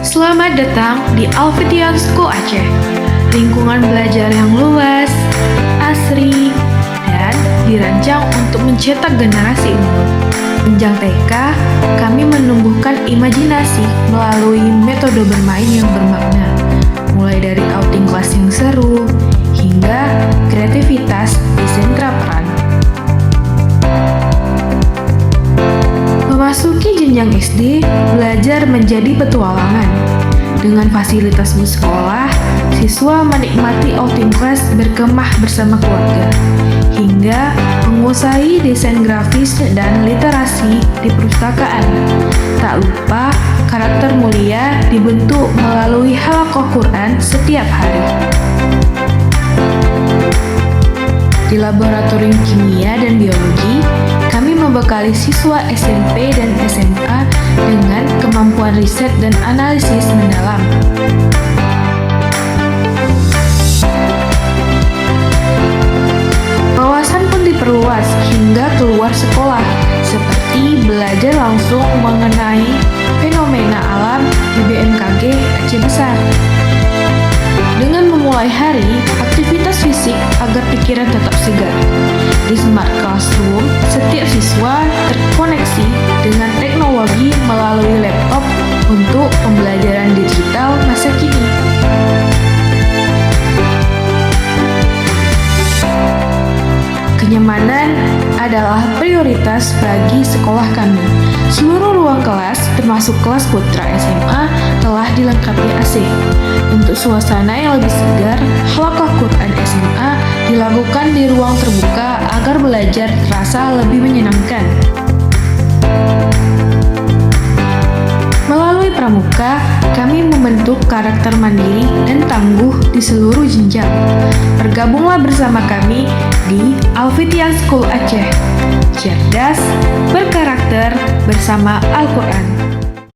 Selamat datang di Al-Fitian School Aceh. Lingkungan belajar yang luas, asri, dan dirancang untuk mencetak generasi unggul. Sejak TK, kami menumbuhkan imajinasi melalui metode bermain yang bermakna, mulai dari outing kelas yang seru, hingga kreativitas di sentra peran. Memasuki jenjang SD, belajar menjadi petualangan. Dengan fasilitas bus sekolah, siswa menikmati outing class berkemah bersama keluarga, hingga menguasai desain grafis dan literasi di perpustakaan. Tak lupa, karakter mulia dibentuk melalui halaqah Quran setiap hari. Di laboratorium kimia dan biologi, kami membekali siswa SMP dan SMA dengan kemampuan riset dan analisis mendalam. Wawasan pun diperluas hingga keluar sekolah, seperti belajar langsung mengenai fenomena alam di BMKG Aceh Besar. Dengan memulai hari, aktivitas fisik agar pikiran tetap segar. Di Smart Classroom, setiap siswa terkoneksi dengan teknologi melalui laptop untuk pembelajaran digital masa kini. Kenyamanan adalah prioritas bagi sekolah kami. Seluruh ruang kelas, termasuk kelas putra SMA, telah dilengkapi AC. Untuk suasana yang lebih segar, halaqah Quran SMA dilakukan di ruang terbuka agar belajar terasa lebih menyenangkan. Melalui pramuka, kami membentuk karakter mandiri dan tangguh di seluruh jenjang. Bergabunglah bersama kami di Al-Fitian School Aceh. Cerdas, berkarakter, bersama Al-Quran.